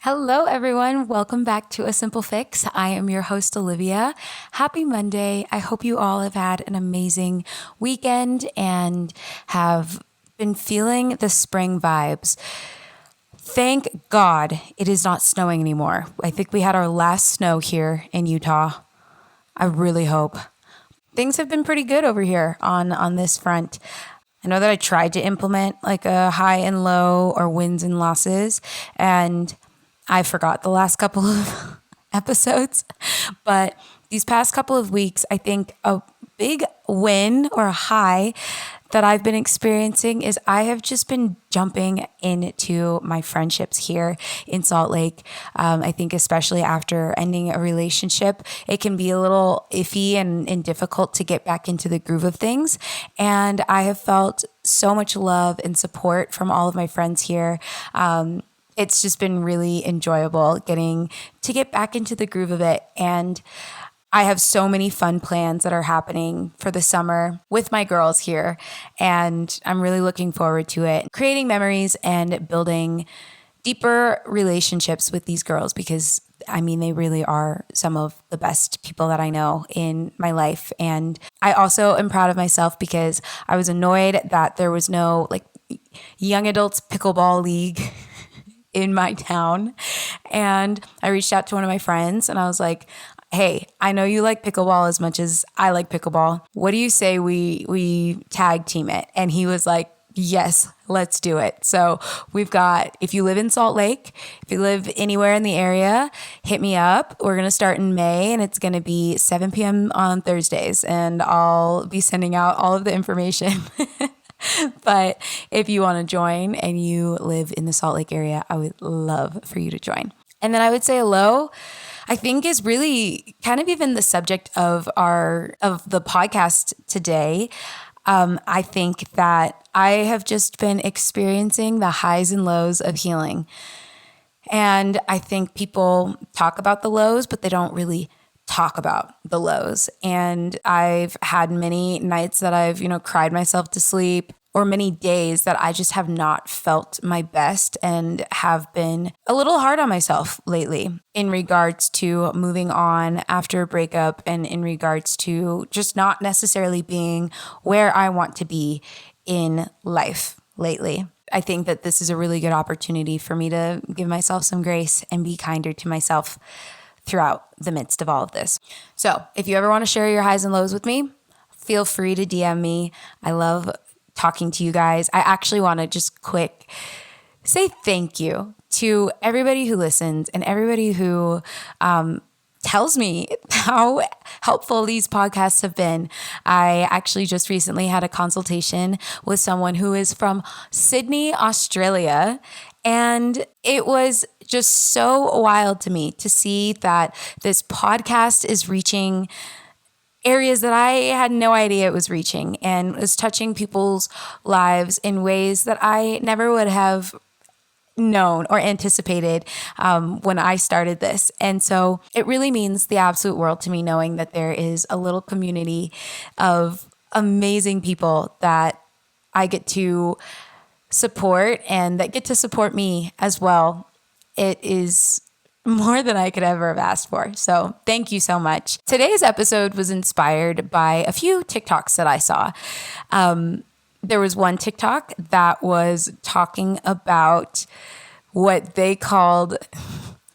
Hello, everyone. Welcome back to A Simple Fix. I am your host, Olivia. Happy Monday. I hope you all have had an amazing weekend and have been feeling the spring vibes. Thank God it is not snowing anymore. I think we had our last snow here in Utah. I really hope. Things have been pretty good over here on this front. I know that I tried to implement like a high and low or wins and losses, and I forgot the last couple of episodes, but these past couple of weeks, I think a big win or a high that I've been experiencing is I have just been jumping into my friendships here in Salt Lake. I think especially after ending a relationship, it can be a little iffy and difficult to get back into the groove of things. And I have felt so much love and support from all of my friends here. It's just been really enjoyable getting to get back into the groove of it. And I have so many fun plans that are happening for the summer with my girls here. And I'm really looking forward to it. Creating memories and building deeper relationships with these girls because they really are some of the best people that I know in my life. And I also am proud of myself because I was annoyed that there was no young adults pickleball league in my town. And I reached out to one of my friends and I was like, hey, I know you like pickleball as much as I like pickleball. What do you say we tag team it? And he was like, yes, let's do it. So we've got, if you live in Salt Lake, if you live anywhere in the area, hit me up. We're going to start in May and it's going to be 7 p.m. on Thursdays. And I'll be sending out all of the information. But if you want to join and you live in the Salt Lake area, I would love for you to join. And then I would say hello, I think is really kind of even the subject of the podcast today. I think that I have just been experiencing the highs and lows of healing. And I think people talk about the lows, but they don't really talk about the lows. And I've had many nights that I've, cried myself to sleep, or many days that I just have not felt my best and have been a little hard on myself lately in regards to moving on after a breakup and in regards to just not necessarily being where I want to be in life lately. I think that this is a really good opportunity for me to give myself some grace and be kinder to myself throughout the midst of all of this. So if you ever want to share your highs and lows with me, feel free to DM me. I love talking to you guys. I actually want to just quick say thank you to everybody who listens and everybody who tells me how helpful these podcasts have been. I actually just recently had a consultation with someone who is from Sydney, Australia, and it was just so wild to me to see that this podcast is reaching areas that I had no idea it was reaching and was touching people's lives in ways that I never would have known or anticipated when I started this. And so it really means the absolute world to me knowing that there is a little community of amazing people that I get to support and that get to support me as well. It is more than I could ever have asked for. So thank you so much. Today's episode was inspired by a few TikToks that I saw. There was one TikTok that was talking about what they called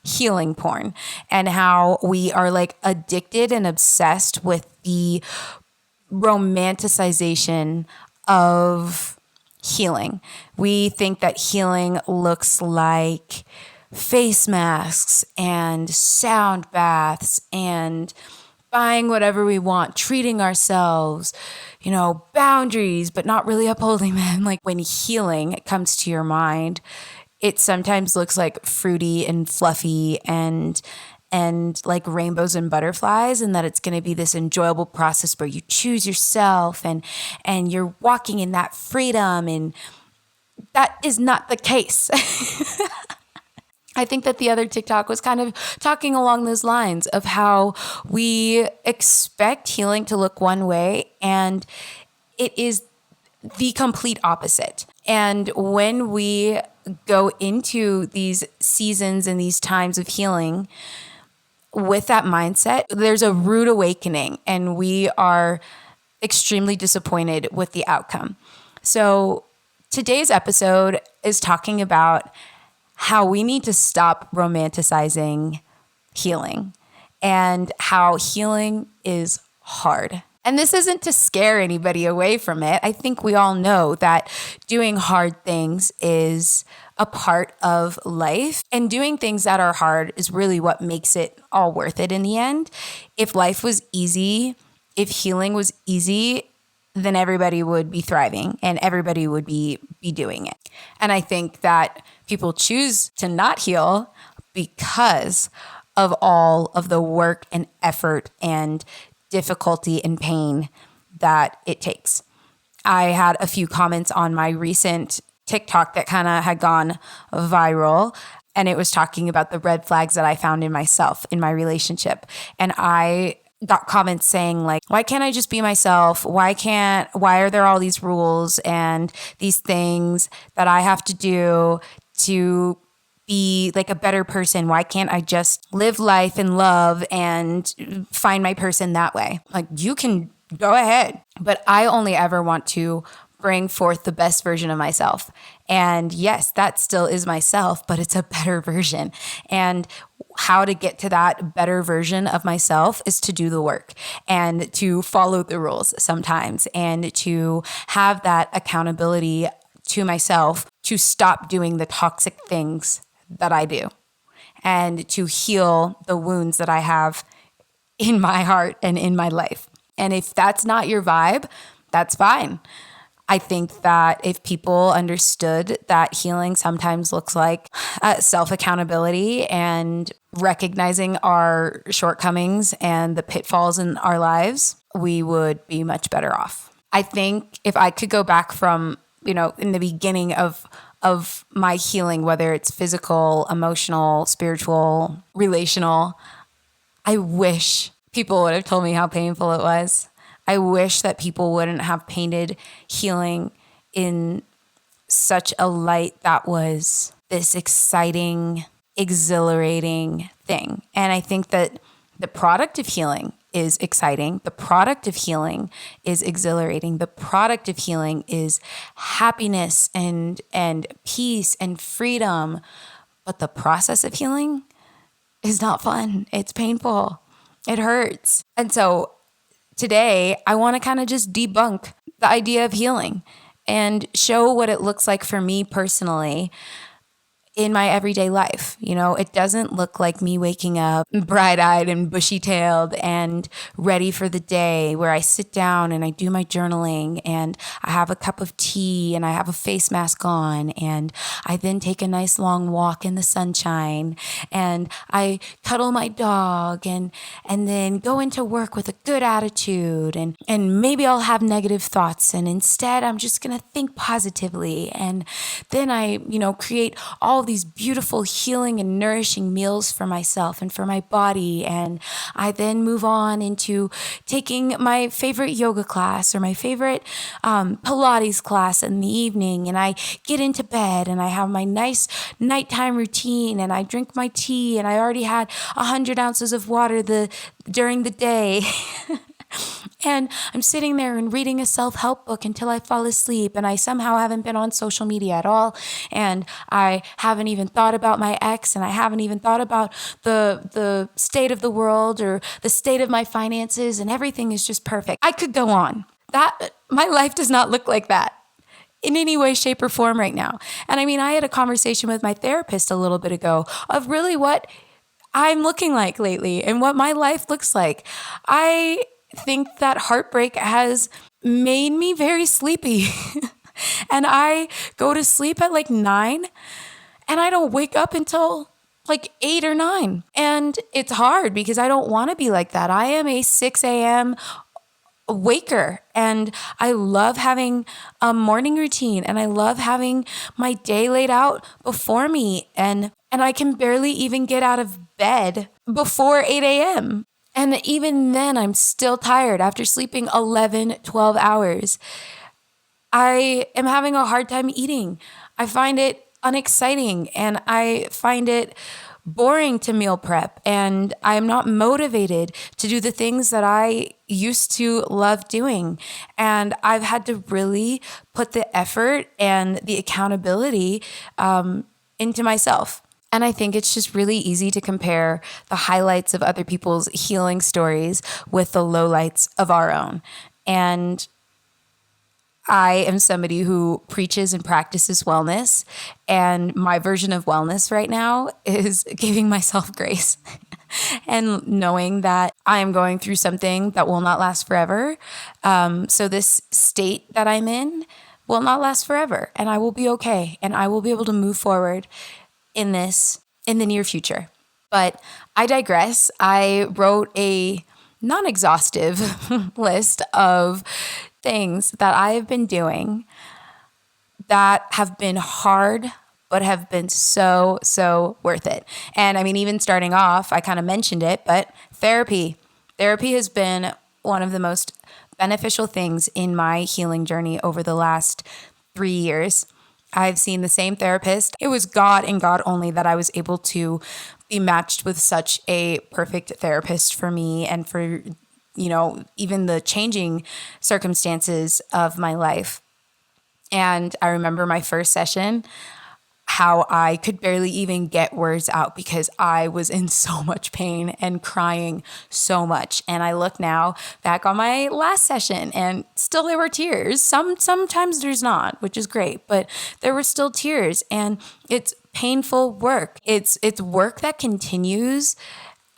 healing porn and how we are addicted and obsessed with the romanticization of healing. We think that healing looks like face masks and sound baths and buying whatever we want, treating ourselves, boundaries, but not really upholding them. When healing comes to your mind, it sometimes looks like fruity and fluffy and like rainbows and butterflies, and that it's going to be this enjoyable process where you choose yourself and you're walking in that freedom, and that is not the case. I think that the other TikTok was kind of talking along those lines of how we expect healing to look one way, and it is the complete opposite. And when we go into these seasons and these times of healing with that mindset, there's a rude awakening and we are extremely disappointed with the outcome. So today's episode is talking about how we need to stop romanticizing healing and how healing is hard. And this isn't to scare anybody away from it. I think we all know that doing hard things is a part of life, and doing things that are hard is really what makes it all worth it in the end. If life was easy, if healing was easy, then everybody would be thriving and everybody would be doing it. And I think that people choose to not heal because of all of the work and effort and difficulty and pain that it takes. I had a few comments on my recent TikTok that kind of had gone viral, and it was talking about the red flags that I found in myself in my relationship. And I got comments saying like, why can't I just be myself? Why are there all these rules and these things that I have to do to be like a better person? Why can't I just live life and love and find my person that way? Like, you can go ahead, but I only ever want to bring forth the best version of myself. And yes, that still is myself, but it's a better version. And how to get to that better version of myself is to do the work and to follow the rules sometimes and to have that accountability to myself to stop doing the toxic things that I do and to heal the wounds that I have in my heart and in my life. And if that's not your vibe, that's fine. I think that if people understood that healing sometimes looks like self-accountability and recognizing our shortcomings and the pitfalls in our lives, we would be much better off. I think if I could go back from, in the beginning of my healing, whether it's physical, emotional, spiritual, relational, I wish people would have told me how painful it was. I wish that people wouldn't have painted healing in such a light that was this exciting, exhilarating thing. And I think that the product of healing is exciting. The product of healing is exhilarating. The product of healing is happiness and peace and freedom. But the process of healing is not fun. It's painful. It hurts. And so today, I want to kind of just debunk the idea of healing and show what it looks like for me personally in my everyday life. It doesn't look like me waking up bright-eyed and bushy-tailed and ready for the day, where I sit down and I do my journaling and I have a cup of tea and I have a face mask on and I then take a nice long walk in the sunshine and I cuddle my dog and then go into work with a good attitude and maybe I'll have negative thoughts, and instead I'm just going to think positively, and then I create all these beautiful healing and nourishing meals for myself and for my body. And I then move on into taking my favorite yoga class or my favorite Pilates class in the evening. And I get into bed and I have my nice nighttime routine and I drink my tea and I already had 100 ounces of water during the day. And I'm sitting there and reading a self-help book until I fall asleep, and I somehow haven't been on social media at all, and I haven't even thought about my ex, and I haven't even thought about the state of the world or the state of my finances, and everything is just perfect. I could go on. My life does not look like that in any way, shape, or form right now. And I had a conversation with my therapist a little bit ago of really what I'm looking like lately and what my life looks like. I think that heartbreak has made me very sleepy. And I go to sleep at like 9 and I don't wake up until like 8 or 9. And it's hard because I don't want to be like that. I am a 6 a.m. waker and I love having a morning routine and I love having my day laid out before me. And I can barely even get out of bed before 8 a.m. And even then, I'm still tired after sleeping 11, 12 hours. I am having a hard time eating. I find it unexciting and I find it boring to meal prep and I'm not motivated to do the things that I used to love doing. And I've had to really put the effort and the accountability into myself. And I think it's just really easy to compare the highlights of other people's healing stories with the lowlights of our own. And I am somebody who preaches and practices wellness. And my version of wellness right now is giving myself grace and knowing that I am going through something that will not last forever. So this state that I'm in will not last forever and I will be okay. And I will be able to move forward in this in the near future. But I digress. I wrote a non-exhaustive list of things that I have been doing that have been hard, but have been so, so worth it. And I mean, even starting off, I kind of mentioned it, but therapy. Therapy has been one of the most beneficial things in my healing journey over the last 3 years. I've seen the same therapist. It was God and God only that I was able to be matched with such a perfect therapist for me and for, even the changing circumstances of my life. And I remember my first session, how I could barely even get words out because I was in so much pain and crying so much. And I look now back on my last session and still there were tears. Sometimes there's not, which is great, but there were still tears and it's painful work. It's work that continues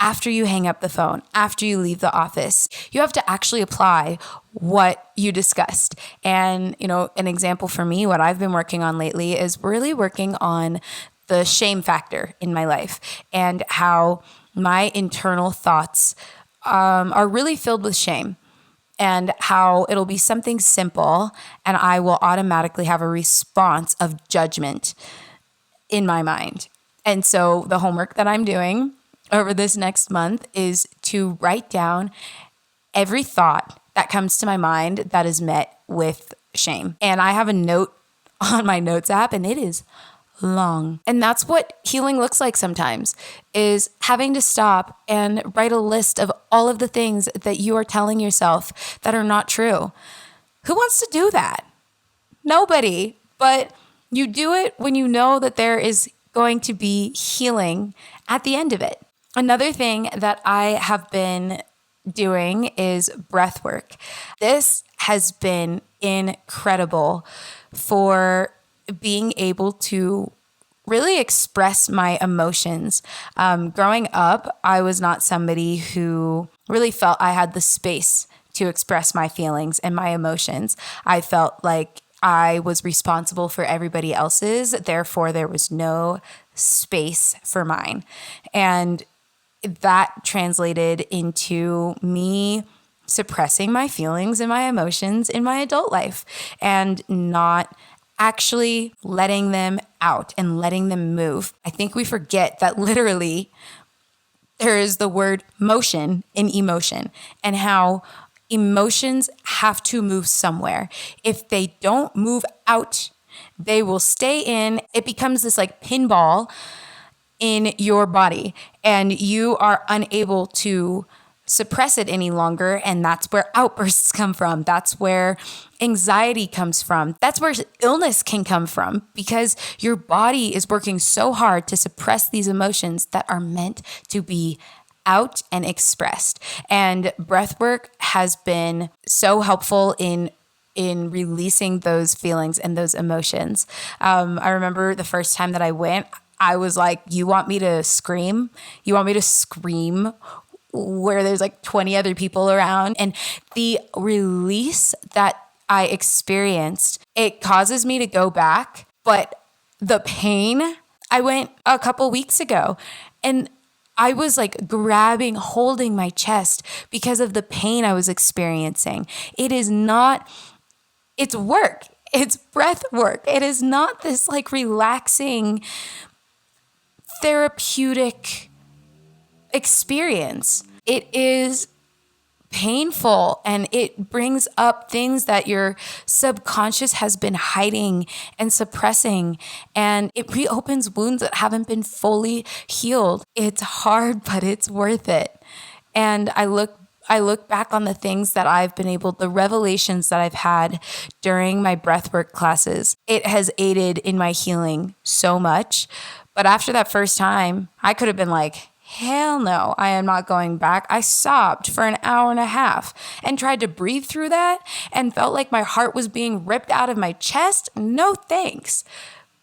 after you hang up the phone, after you leave the office. You have to actually apply what you discussed. And, an example for me, what I've been working on lately is really working on the shame factor in my life and how my internal thoughts are really filled with shame. And how it'll be something simple and I will automatically have a response of judgment in my mind. And so the homework that I'm doing over this next month is to write down every thought that comes to my mind that is met with shame. And I have a note on my notes app and it is long. And that's what healing looks like sometimes, is having to stop and write a list of all of the things that you are telling yourself that are not true. Who wants to do that? Nobody. But you do it when you know that there is going to be healing at the end of it. Another thing that I have been doing is breath work. This has been incredible for being able to really express my emotions. Growing up, I was not somebody who really felt I had the space to express my feelings and my emotions. I felt like I was responsible for everybody else's, therefore there was no space for mine. And that translated into me suppressing my feelings and my emotions in my adult life and not actually letting them out and letting them move. I think we forget that literally there is the word motion in emotion and how emotions have to move somewhere. If they don't move out, they will stay in. It becomes this like pinball in your body and you are unable to suppress it any longer. And that's where outbursts come from. That's where anxiety comes from. That's where illness can come from because your body is working so hard to suppress these emotions that are meant to be out and expressed. And breath work has been so helpful in releasing those feelings and those emotions. I remember the first time that I went, I was like, you want me to scream? You want me to scream where there's like 20 other people around? And the release that I experienced, it causes me to go back. But the pain, I went a couple weeks ago and I was like holding my chest because of the pain I was experiencing. It's work. It's breath work. It is not this like relaxing therapeutic experience. It is painful, and it brings up things that your subconscious has been hiding and suppressing, and it reopens wounds that haven't been fully healed. It's hard, but it's worth it. And I look back on the things that the revelations that I've had during my breathwork classes. It has aided in my healing so much. But after that first time, I could have been like, hell no, I am not going back. I sobbed for an hour and a half and tried to breathe through that and felt like my heart was being ripped out of my chest. No thanks.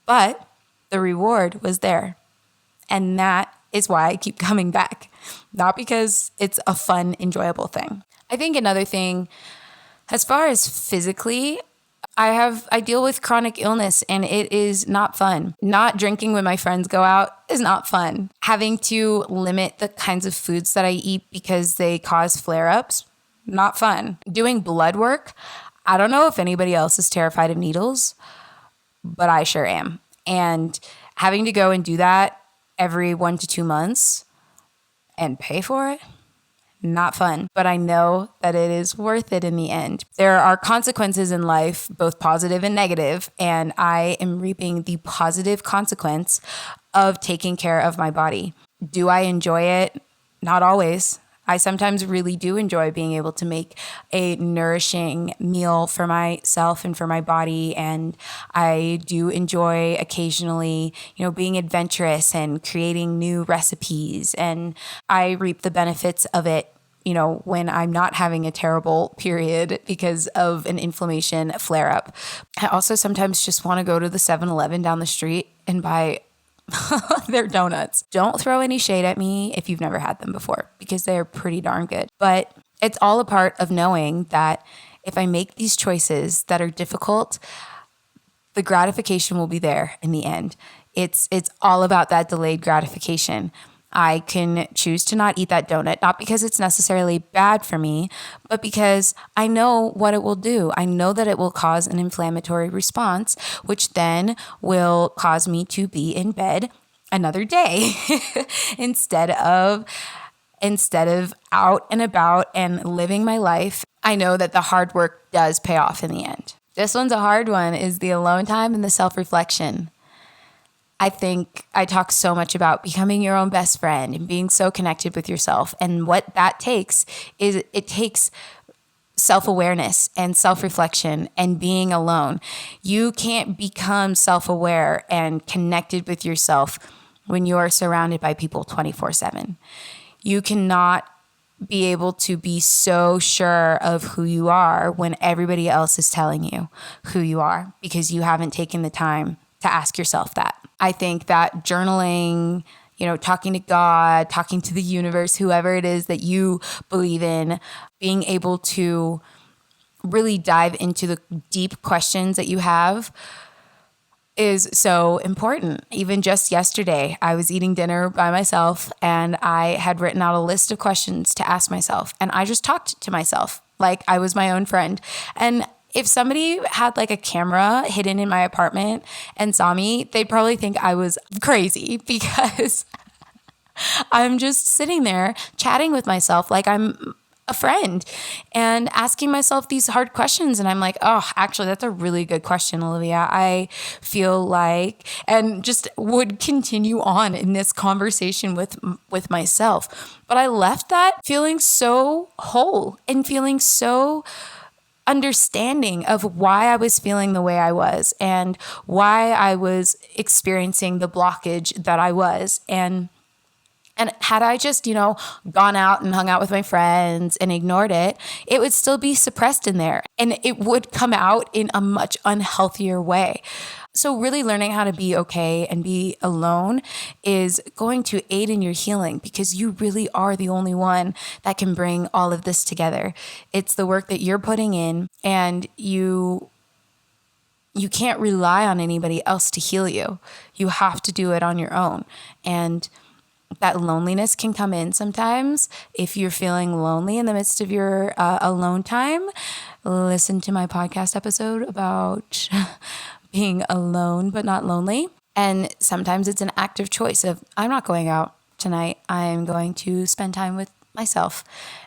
But the reward was there. And that is why I keep coming back. Not because it's a fun, enjoyable thing. I think another thing, as far as physically, I deal with chronic illness, and it is not fun. Not drinking when my friends go out is not fun. Having to limit the kinds of foods that I eat because they cause flare-ups, not fun. Doing blood work, I don't know if anybody else is terrified of needles, but I sure am. And having to go and do that every 1 to 2 months and pay for it, not fun, but I know that it is worth it in the end. There are consequences in life, both positive and negative, and I am reaping the positive consequence of taking care of my body. Do I enjoy it? Not always. I sometimes really do enjoy being able to make a nourishing meal for myself and for my body. And I do enjoy occasionally, being adventurous and creating new recipes. And I reap the benefits of it, when I'm not having a terrible period because of an inflammation flare up. I also sometimes just want to go to the 7-Eleven down the street and buy their donuts. Don't throw any shade at me if you've never had them before, because they're pretty darn good. But it's all a part of knowing that if I make these choices that are difficult, the gratification will be there in the end. It's all about that delayed gratification. I can choose to not eat that donut, not because it's necessarily bad for me, but because I know what it will do. I know that it will cause an inflammatory response, which then will cause me to be in bed another day instead of out and about and living my life. I know that the hard work does pay off in the end. This one's a hard one, is the alone time and the self-reflection. I think I talk so much about becoming your own best friend and being so connected with yourself. And what that takes is it takes self-awareness and self-reflection and being alone. You can't become self-aware and connected with yourself when you are surrounded by people 24/7. You cannot be able to be so sure of who you are when everybody else is telling you who you are, because you haven't taken the time to ask yourself that. I think that journaling, talking to God, talking to the universe, whoever it is that you believe in, being able to really dive into the deep questions that you have is so important. Even just yesterday, I was eating dinner by myself and I had written out a list of questions to ask myself. And I just talked to myself like I was my own friend. And if somebody had like a camera hidden in my apartment and saw me, they'd probably think I was crazy, because I'm just sitting there chatting with myself like I'm a friend and asking myself these hard questions. And I'm like, oh, actually, that's a really good question, Olivia. I feel like, and just would continue on in this conversation with myself. But I left that feeling so whole and feeling so understanding of why I was feeling the way I was and why I was experiencing the blockage that I was. And had I just, gone out and hung out with my friends and ignored it, it would still be suppressed in there and it would come out in a much unhealthier way. So really learning how to be okay and be alone is going to aid in your healing, because you really are the only one that can bring all of this together. It's the work that you're putting in, and you can't rely on anybody else to heal you. You have to do it on your own. And that loneliness can come in sometimes. If you're feeling lonely in the midst of your alone time, listen to my podcast episode about being alone but not lonely. And sometimes it's an active choice of, I'm not going out tonight. I'm going to spend time with myself.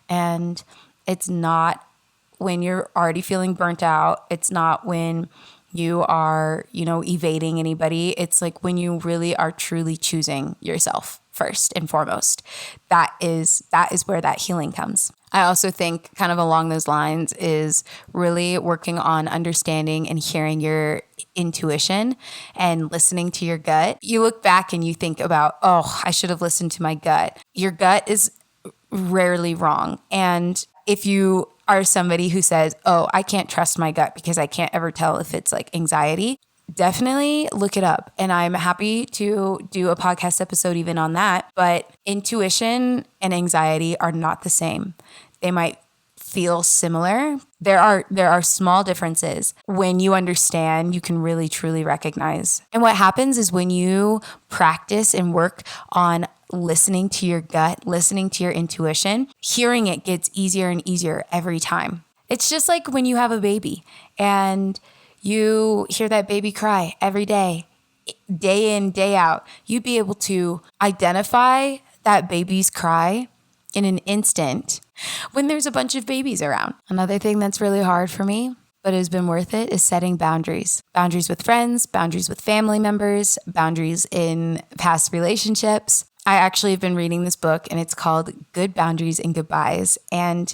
And It's not when you're already feeling burnt out. It's not when you are, evading anybody. It's like when you really are truly choosing yourself first and foremost. That is where that healing comes. I also think kind of along those lines is really working on understanding and hearing your intuition and listening to your gut. You look back and you think about, oh, I should have listened to my gut. Your gut is rarely wrong. And if you are somebody who says, oh, I can't trust my gut because I can't ever tell if it's like anxiety, definitely look it up. And I'm happy to do a podcast episode even on that. But intuition and anxiety are not the same. They might feel similar. There are small differences. When you understand, you can really truly recognize. And what happens is when you practice and work on listening to your gut, listening to your intuition, hearing it gets easier and easier every time. It's just like when you have a baby and you hear that baby cry every day, day in, day out. You'd be able to identify that baby's cry in an instant when there's a bunch of babies around. Another thing that's really hard for me, but has been worth it, is setting boundaries. Boundaries with friends, boundaries with family members, boundaries in past relationships. I actually have been reading this book and it's called Good Boundaries and Goodbyes. And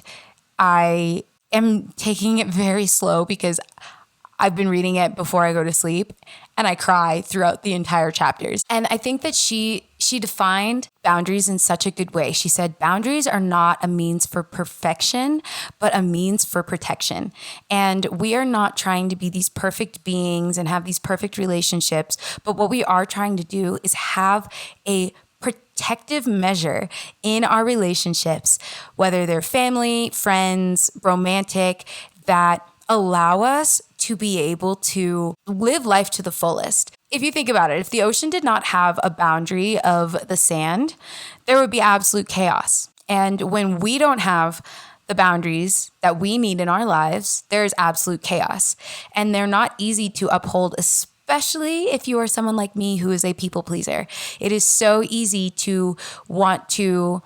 I am taking it very slow because I've been reading it before I go to sleep and I cry throughout the entire chapters. And I think that she defined boundaries in such a good way. She said, boundaries are not a means for perfection, but a means for protection. And we are not trying to be these perfect beings and have these perfect relationships. But what we are trying to do is have a protective measure in our relationships, whether they're family, friends, romantic, that allow us to be able to live life to the fullest. If you think about it, if the ocean did not have a boundary of the sand, there would be absolute chaos. And when we don't have the boundaries that we need in our lives, there is absolute chaos. And they're not easy to uphold, especially if you are someone like me who is a people pleaser. It is so easy to want to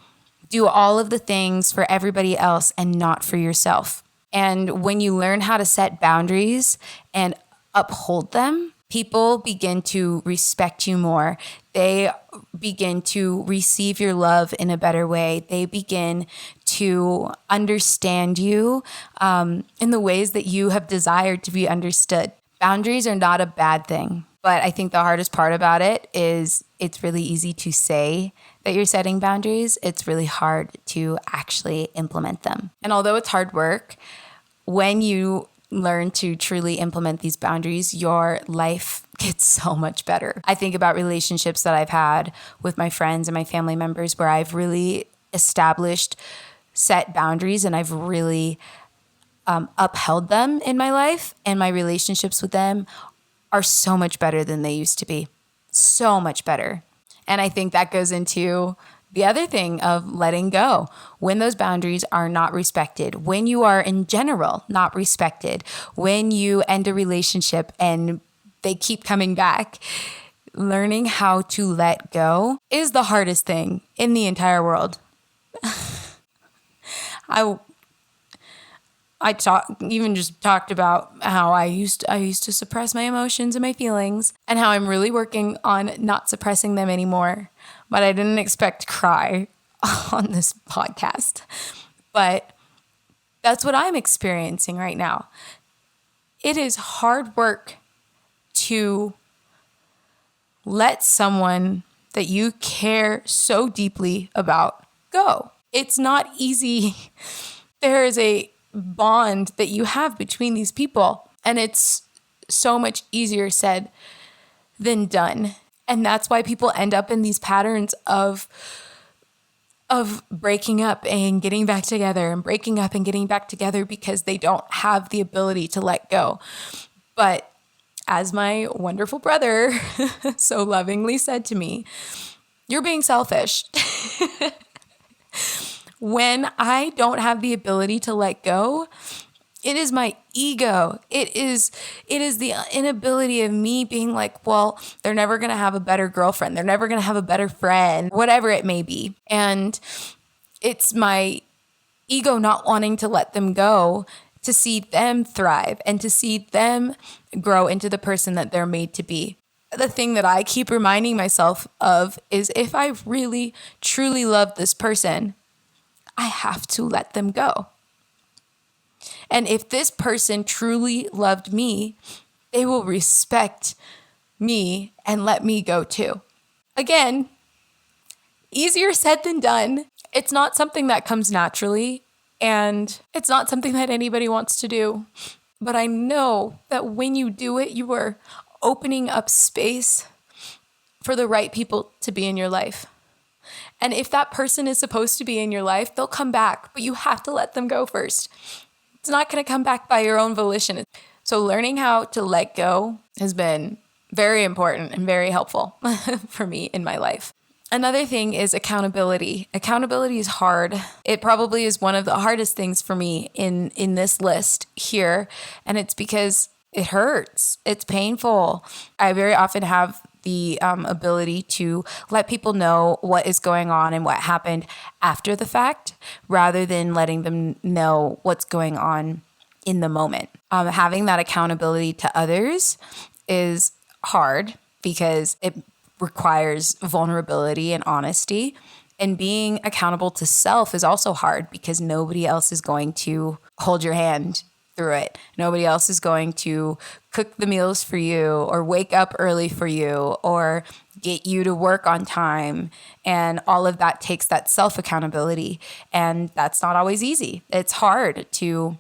do all of the things for everybody else and not for yourself. And when you learn how to set boundaries and uphold them, people begin to respect you more. They begin to receive your love in a better way. They begin to understand you in the ways that you have desired to be understood. Boundaries are not a bad thing, but I think the hardest part about it is it's really easy to say that you're setting boundaries. It's really hard to actually implement them. And although it's hard work, when you learn to truly implement these boundaries, your life gets so much better. I think about relationships that I've had with my friends and my family members where I've really established set boundaries and I've really upheld them in my life, and my relationships with them are so much better than they used to be. So much better. And I think that goes into the other thing of letting go. When those boundaries are not respected, when you are in general not respected, when you end a relationship and they keep coming back, learning how to let go is the hardest thing in the entire world. I talked about how I used to suppress my emotions and my feelings, and how I'm really working on not suppressing them anymore. But I didn't expect to cry on this podcast. But that's what I'm experiencing right now. It is hard work to let someone that you care so deeply about go. It's not easy. There is a bond that you have between these people, and it's so much easier said than done. And that's why people end up in these patterns of breaking up and getting back together and breaking up and getting back together because they don't have the ability to let go. But as my wonderful brother so lovingly said to me, you're being selfish. When I don't have the ability to let go, it is my ego. It is the inability of me being like, well, they're never going to have a better girlfriend. They're never going to have a better friend, whatever it may be. And it's my ego not wanting to let them go, to see them thrive and to see them grow into the person that they're made to be. The thing that I keep reminding myself of is if I really, truly love this person, I have to let them go. And if this person truly loved me, they will respect me and let me go too. Again, easier said than done. It's not something that comes naturally, and it's not something that anybody wants to do. But I know that when you do it, you are opening up space for the right people to be in your life. And if that person is supposed to be in your life, they'll come back, but you have to let them go first. It's not going to come back by your own volition. So learning how to let go has been very important and very helpful for me in my life. Another thing is accountability. Accountability is hard. It probably is one of the hardest things for me in this list here. And it's because it hurts. It's painful. I very often have the ability to let people know what is going on and what happened after the fact, rather than letting them know what's going on in the moment. Having that accountability to others is hard because it requires vulnerability and honesty. And being accountable to self is also hard because nobody else is going to hold your hand through it. Nobody else is going to cook the meals for you or wake up early for you or get you to work on time. And all of that takes that self-accountability. And that's not always easy. It's hard to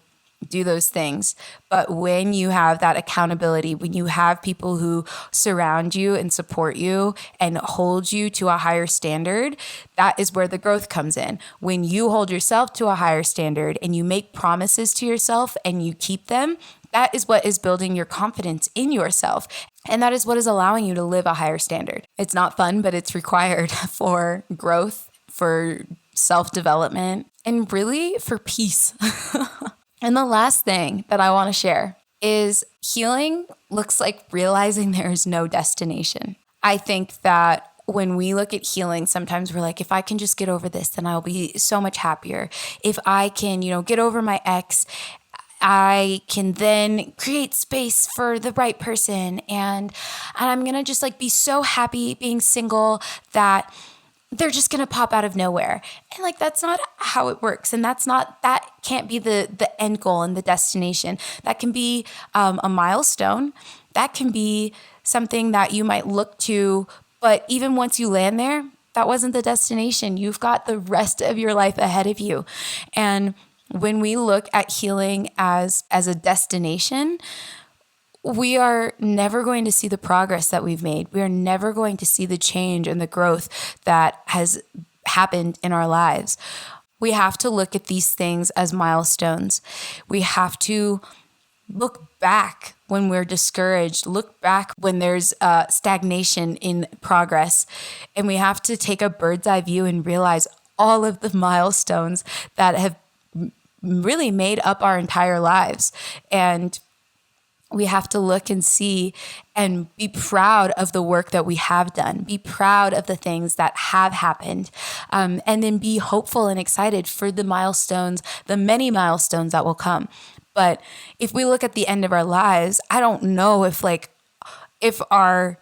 do those things. But when you have that accountability, when you have people who surround you and support you and hold you to a higher standard, that is where the growth comes in. When you hold yourself to a higher standard and you make promises to yourself and you keep them, that is what is building your confidence in yourself. And that is what is allowing you to live a higher standard. It's not fun, but it's required for growth, for self-development, and really for peace. And the last thing that I want to share is healing looks like realizing there is no destination. I think that when we look at healing, sometimes we're like, if I can just get over this, then I'll be so much happier. If I can, get over my ex, I can then create space for the right person. And I'm going to just be so happy being single that they're just going to pop out of nowhere. And that's not how it works. And that can't be the end goal and the destination. That can be a milestone. That can be something that you might look to, but even once you land there, that wasn't the destination. You've got the rest of your life ahead of you. And when we look at healing as a destination, we are never going to see the progress that we've made. We are never going to see the change and the growth that has happened in our lives. We have to look at these things as milestones. We have to look back when we're discouraged, look back when there's stagnation in progress. And we have to take a bird's eye view and realize all of the milestones that have really made up our entire lives. And we have to look and see and be proud of the work that we have done, be proud of the things that have happened, and then be hopeful and excited for the milestones, the many milestones that will come. But if we look at the end of our lives, I don't know if our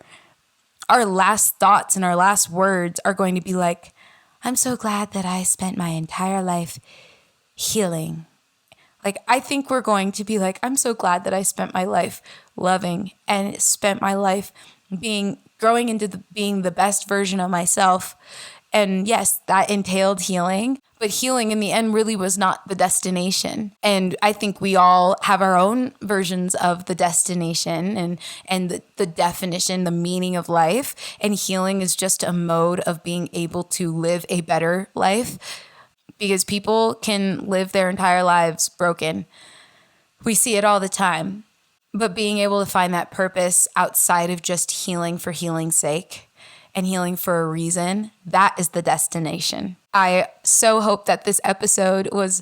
last thoughts and our last words are going to be like, I'm so glad that I spent my entire life healing. I think we're going to be like, I'm so glad that I spent my life loving and spent my life growing into being the best version of myself. And yes, that entailed healing, but healing in the end really was not the destination. And I think we all have our own versions of the destination and the definition, the meaning of life. And healing is just a mode of being able to live a better life. Because people can live their entire lives broken. We see it all the time. But being able to find that purpose outside of just healing for healing's sake and healing for a reason, that is the destination. I so hope that this episode was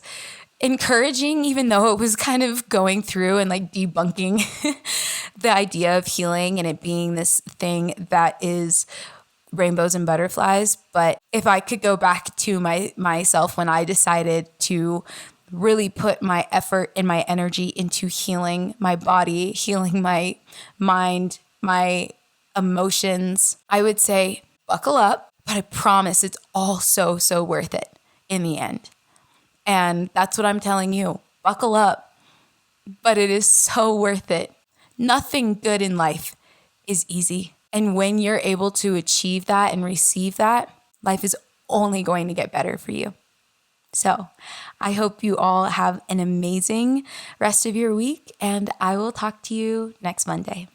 encouraging, even though it was kind of going through and debunking the idea of healing and it being this thing that is rainbows and butterflies. But if I could go back to myself when I decided to really put my effort and my energy into healing my body, healing my mind, my emotions, I would say buckle up, but I promise it's all so, so worth it in the end. And that's what I'm telling you. Buckle up, but it is so worth it. Nothing good in life is easy. And when you're able to achieve that and receive that, life is only going to get better for you. So I hope you all have an amazing rest of your week, and I will talk to you next Monday.